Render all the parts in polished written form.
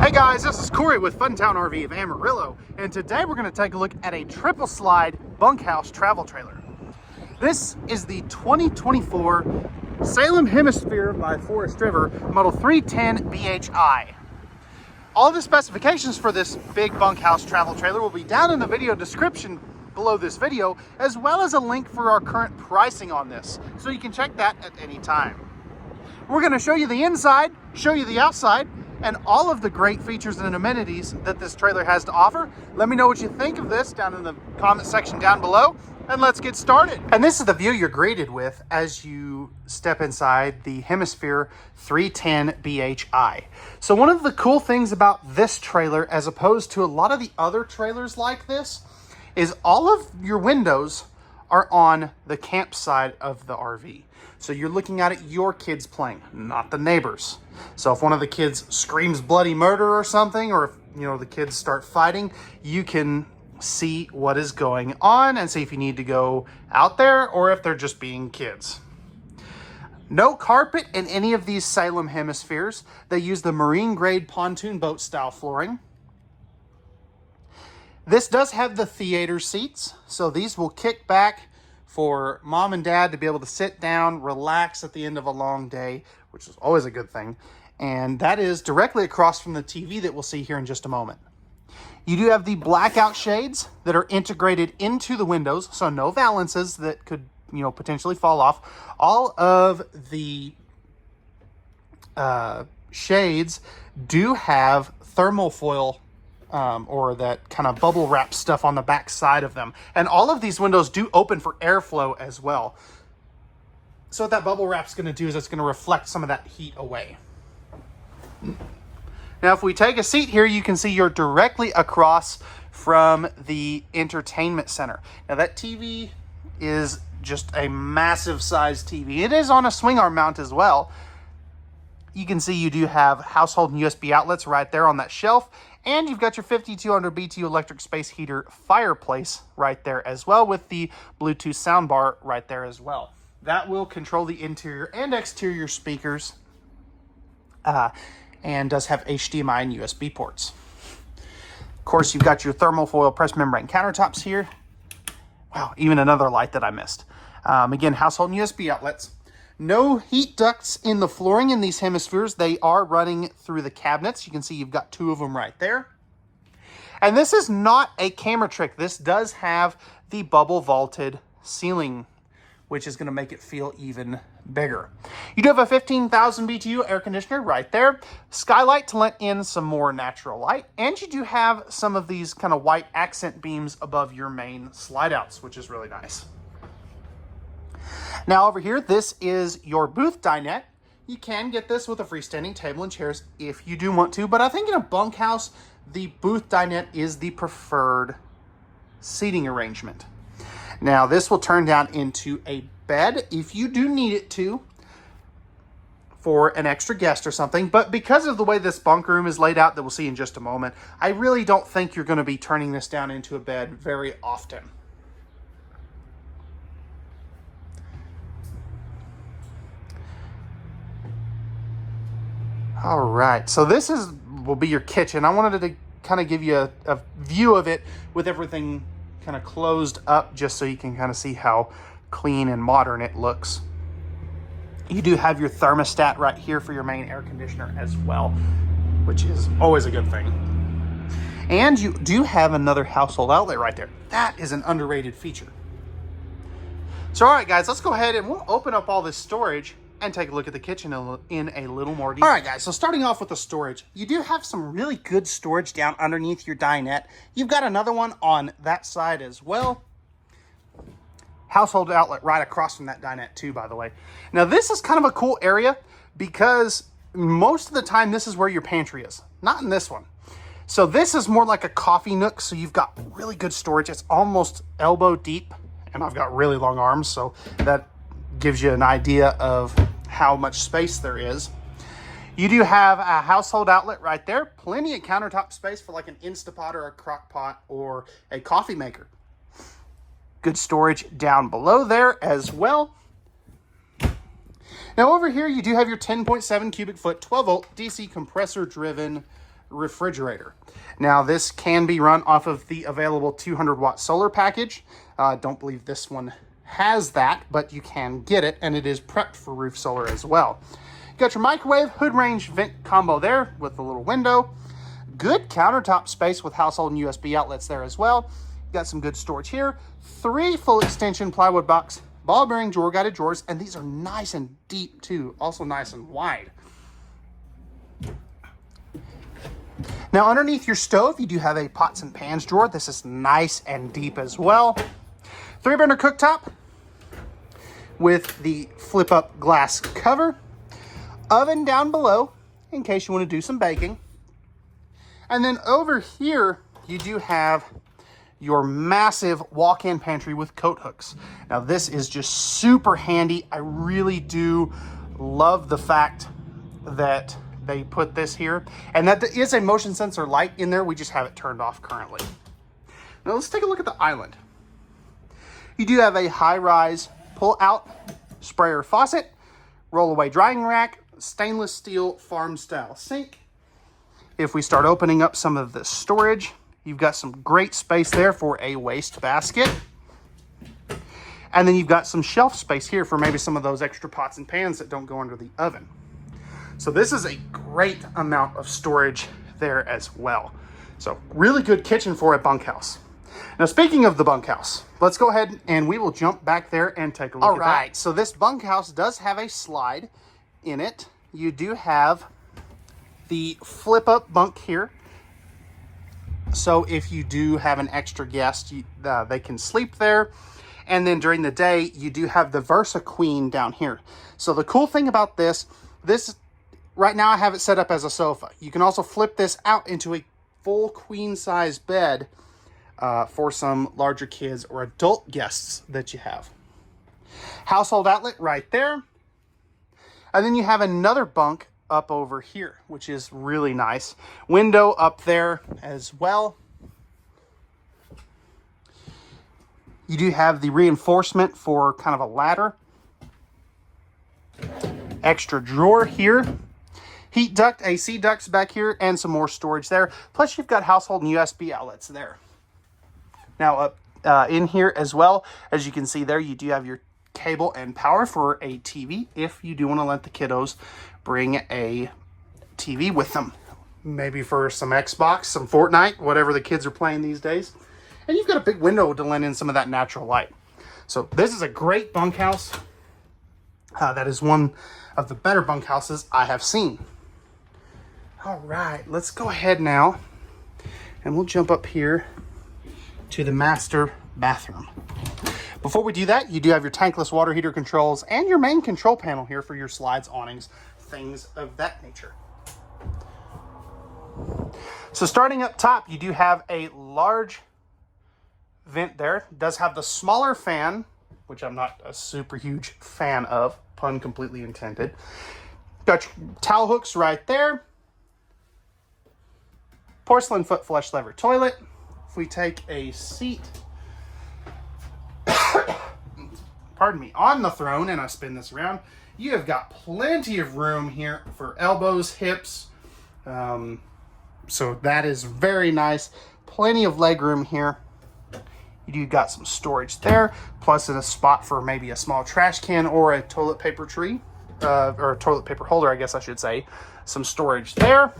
Hey guys, this is Cory with Fun Town RV of Amarillo, and today we're going to take a look at a triple slide bunkhouse travel trailer. This is the 2024 Salem Hemisphere by Forest River model 310BHI. All the specifications for this big bunkhouse travel trailer will be down in the video description below this video, as well as a link for our current pricing on this, so you can check that at any time. We're going to show you the inside, show you the outside, and all of the great features and amenities that this trailer has to offer. Let me know what you think of this down in the comment section down below, and let's get started. And this is the view you're greeted with as you step inside the Hemisphere 310BHI. So one of the cool things about this trailer, as opposed to a lot of the other trailers like this, is all of your windows are on the campsite of the RV. So you're looking at your kids playing, not the neighbors. So if one of the kids screams bloody murder or something, or if the kids start fighting, you can see what is going on and see if you need to go out there or if they're just being kids. No carpet in any of these Salem Hemispheres. They use the marine grade pontoon boat style flooring. This does have the theater seats, so these will kick back for mom and dad to be able to sit down, relax at the end of a long day, which is always a good thing. And that is directly across from the TV that we'll see here in just a moment. You do have the blackout shades that are integrated into the windows, so no valances that could, potentially fall off. All of the shades do have thermal foil or that kind of bubble wrap stuff on the back side of them. And all of these windows do open for airflow as well. So what that bubble wrap's going to do is it's going to reflect some of that heat away. Now, if we take a seat here, you can see you're directly across from the entertainment center. Now, that TV is just a massive size TV. It is on a swing arm mount as well. You can see you do have household and USB outlets right there on that shelf. And you've got your 5200 BTU electric space heater fireplace right there as well, with the Bluetooth soundbar right there as well. That will control the interior and exterior speakers and does have HDMI and USB ports. Of course, you've got your thermal foil pressed membrane countertops here. Wow, even another light that I missed. Again, household and USB outlets. No heat ducts in the flooring in these hemispheres. They are running through the cabinets. You can see you've got two of them right there. And this is not a camera trick. This does have the bubble vaulted ceiling, which is going to make it feel even bigger. You do have a 15,000 BTU air conditioner right there. Skylight to let in some more natural light. And you do have some of these kind of white accent beams above your main slide outs, which is really nice. Now over here, this is your booth dinette. You can get this with a freestanding table and chairs if you do want to, but I think in a bunkhouse, the booth dinette is the preferred seating arrangement. Now this will turn down into a bed if you do need it to for an extra guest or something, but because of the way this bunk room is laid out that we'll see in just a moment, I really don't think you're going to be turning this down into a bed very often. All right, so this will be your kitchen. I wanted to kind of give you a view of it with everything kind of closed up, just so you can kind of see how clean and modern it looks. You do have your thermostat right here for your main air conditioner as well, which is always a good thing. And you do have another household outlet right there. That is an underrated feature. So all right, guys, let's go ahead and we'll open up all this storage and take a look at the kitchen in a little more detail. All right, guys, so starting off with the storage, you do have some really good storage down underneath your dinette. You've got another one on that side as well. Household outlet right across from that dinette too, by the way. Now, this is kind of a cool area because most of the time this is where your pantry is, not in this one. So this is more like a coffee nook, so you've got really good storage. It's almost elbow deep, and I've got really long arms, so that gives you an idea of how much space there is. You do have a household outlet right there. Plenty of countertop space for like an Instapot or a crock pot or a coffee maker. Good storage down below there as well. Now over here, you do have your 10.7 cubic foot, 12 volt DC compressor driven refrigerator. Now this can be run off of the available 200-watt solar package. Don't believe this one has that, but you can get it, and it is prepped for roof solar as well. You got your microwave, hood range vent combo there with a little window. Good countertop space with household and USB outlets there as well. You got some good storage here. 3 full extension plywood box, ball bearing drawer guided drawers, and these are nice and deep too, also nice and wide. Now underneath your stove, you do have a pots and pans drawer. This is nice and deep as well. 3-burner cooktop with the flip up glass cover. Oven down below in case you want to do some baking. And then over here, you do have your massive walk-in pantry with coat hooks. Now this is just super handy. I really do love the fact that they put this here, and that there is a motion sensor light in there. We just have it turned off currently. Now let's take a look at the island. You do have a high-rise pull-out sprayer faucet, roll-away drying rack, stainless steel farm-style sink. If we start opening up some of the storage, you've got some great space there for a waste basket. And then you've got some shelf space here for maybe some of those extra pots and pans that don't go under the oven. So this is a great amount of storage there as well. So really good kitchen for a bunkhouse. Now, speaking of the bunkhouse, let's go ahead and we will jump back there and take a look at that. All right, so this bunkhouse does have a slide in it. You do have the flip-up bunk here. So if you do have an extra guest, they can sleep there. And then during the day, you do have the Versa Queen down here. So the cool thing about this right now I have it set up as a sofa. You can also flip this out into a full queen-size bed for some larger kids or adult guests that you have. Household outlet right there. And then you have another bunk up over here, which is really nice. Window up there as well. You do have the reinforcement for kind of a ladder. Extra drawer here. Heat duct, AC ducts back here, and some more storage there. Plus you've got household and USB outlets there. Now up in here as well, as you can see there, you do have your cable and power for a TV if you do want to let the kiddos bring a TV with them. Maybe for some Xbox, some Fortnite, whatever the kids are playing these days. And you've got a big window to let in some of that natural light. So this is a great bunkhouse. That is one of the better bunkhouses I have seen. All right, let's go ahead now and we'll jump up here to the master bathroom. Before we do that, you do have your tankless water heater controls and your main control panel here for your slides, awnings, things of that nature. So starting up top, you do have a large vent there. It does have the smaller fan, which I'm not a super huge fan of, pun completely intended. Got your towel hooks right there. Porcelain foot flush lever toilet. If we take a seat, pardon me, on the throne, and I spin this around, you have got plenty of room here for elbows, hips. So that is very nice. Plenty of leg room here. You do got some storage there, plus in a spot for maybe a small trash can or a toilet paper tree, or a toilet paper holder, I guess I should say. Some storage there.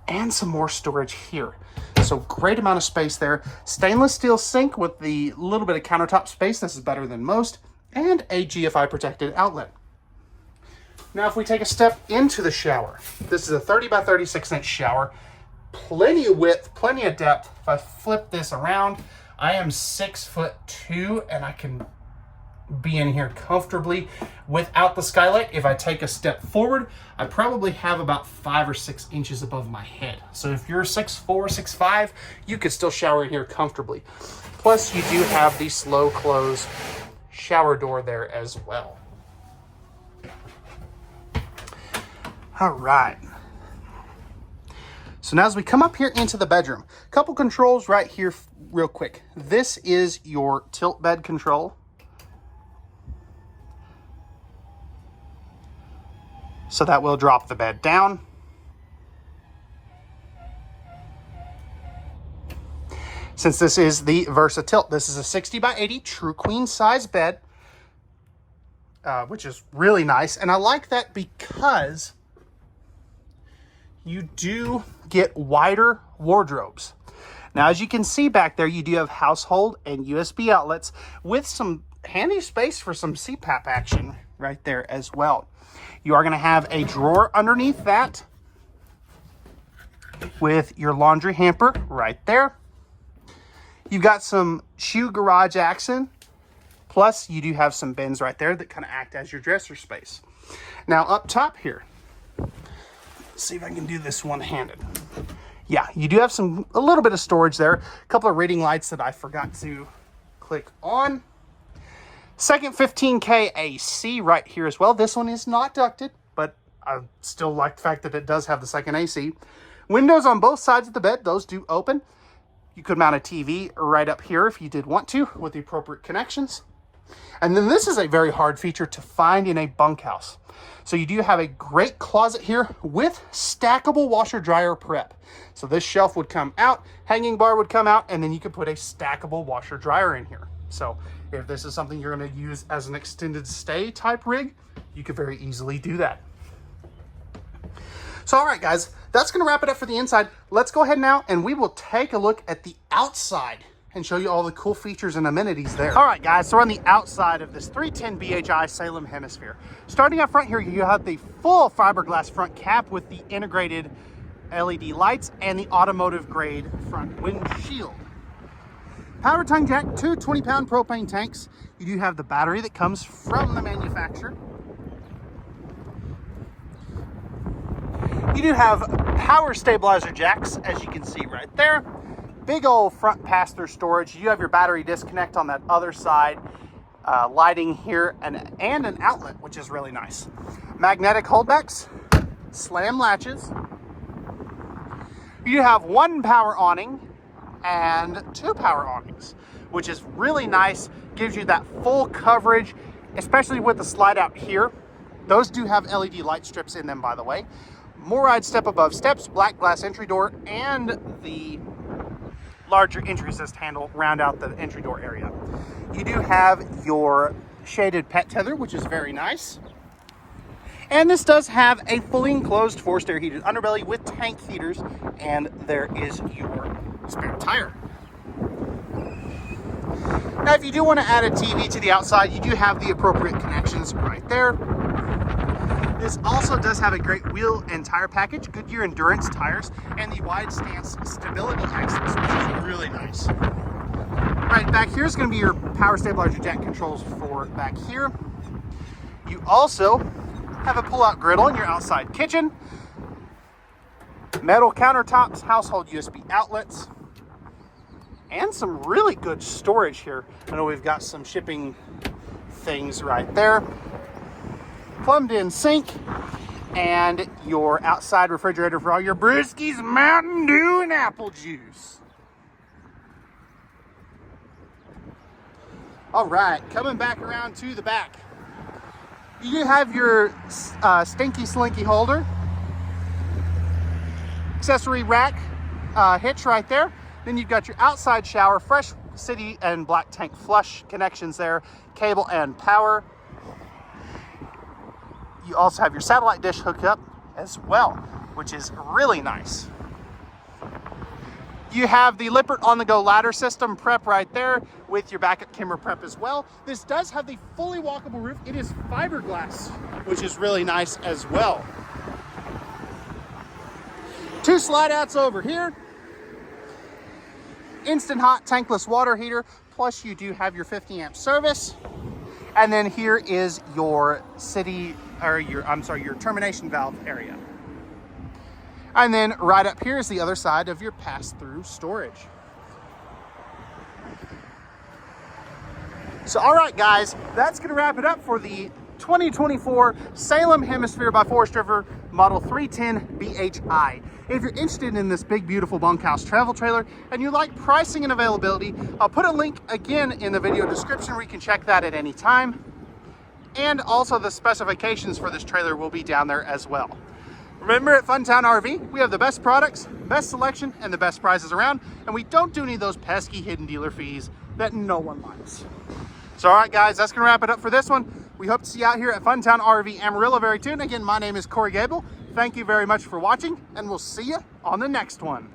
And some more storage here. So great amount of space there. Stainless steel sink with the little bit of countertop space. This is better than most. And a GFI protected outlet. Now if we take a step into the shower, this is a 30 by 36 inch shower. Plenty of width, plenty of depth. If I flip this around, I am 6'2" and I can be in here comfortably without the skylight. If I take a step forward, I probably have about 5 or 6 inches above my head. So if you're 6'4", 6'5", you could still shower in here comfortably. Plus you do have the slow close shower door there as well. All right. So now as we come up here into the bedroom, a couple controls right here real quick. This is your tilt bed control. So that will drop the bed down. since this is the VersaTilt. This is a 60 by 80 true queen size bed, which is really nice. And I like that because you do get wider wardrobes. Now, as you can see back there, you do have household and USB outlets with some handy space for some CPAP action right there as well. You are going to have a drawer underneath that with your laundry hamper right there. You've got some shoe garage action. Plus, you do have some bins right there that kind of act as your dresser space. Now, up top here, let's see if I can do this one-handed. Yeah, you do have a little bit of storage there. A couple of reading lights that I forgot to click on. Second 15K AC right here as well. This one is not ducted, but I still like the fact that it does have the second AC. Windows on both sides of the bed, those do open. You could mount a TV right up here if you did want to with the appropriate connections. And then this is a very hard feature to find in a bunkhouse. So you do have a great closet here with stackable washer dryer prep. So this shelf would come out, hanging bar would come out, and then you could put a stackable washer dryer in here. So if this is something you're going to use as an extended stay type rig, you could very easily do that. So all right, guys, that's going to wrap it up for the inside. Let's go ahead now and we will take a look at the outside and show you all the cool features and amenities there. All right, guys, so we're on the outside of this 310BHI Salem Hemisphere. Starting up front here, you have the full fiberglass front cap with the integrated LED lights and the automotive grade front windshield. Power tongue jack, two 20-pound propane tanks. You do have the battery that comes from the manufacturer. You do have power stabilizer jacks, as you can see right there. Big old front pass-through storage. You have your battery disconnect on that other side. Lighting here and an outlet, which is really nice. Magnetic holdbacks, slam latches. You have one power awning and two power awnings, which is really nice. Gives you that full coverage, especially with the slide out here. Those do have LED light strips in them, by the way. Moride step above steps, black glass entry door, and the larger entry assist handle round out the entry door area. You do have your shaded pet tether, which is very nice. And this does have a fully enclosed forced air heated underbelly with tank heaters, and there is your spare tire. Now, if you do want to add a TV to the outside, you do have the appropriate connections right there. This also does have a great wheel and tire package, Goodyear Endurance tires, and the wide stance stability axles, which is really nice. Right back here is going to be your power stabilizer jack controls for back here. You also have a pull-out griddle in your outside kitchen, metal countertops, household USB outlets, and some really good storage here. I know we've got some shipping things right there. Plumbed in sink, and your outside refrigerator for all your brewskis, Mountain Dew, and apple juice. All right, coming back around to the back. You have your stinky slinky holder, accessory rack, hitch right there. Then you've got your outside shower, fresh city and black tank flush connections there, cable and power. You also have your satellite dish hooked up as well, which is really nice. You have the Lippert on-the-go ladder system prep right there with your backup camera prep as well. This does have the fully walkable roof. It is fiberglass, which is really nice as well. Two slide outs over here. Instant hot tankless water heater, plus you do have your 50 amp service. And then here is your your termination valve area. And then right up here is the other side of your pass-through storage. So all right, guys, that's gonna wrap it up for the 2024 Salem Hemisphere by Forest River Model 310BHI. If you're interested in this big, beautiful bunkhouse travel trailer and you like pricing and availability, I'll put a link again in the video description where you can check that at any time. And also the specifications for this trailer will be down there as well. Remember, at Fun Town RV, we have the best products, best selection, and the best prices around, and we don't do any of those pesky hidden dealer fees that no one likes. So all right guys, that's gonna wrap it up for this one. We hope to see you out here at Fun Town RV Amarillo very soon. Again, my name is Cory Gabel. Thank you very much for watching, and we'll see you on the next one.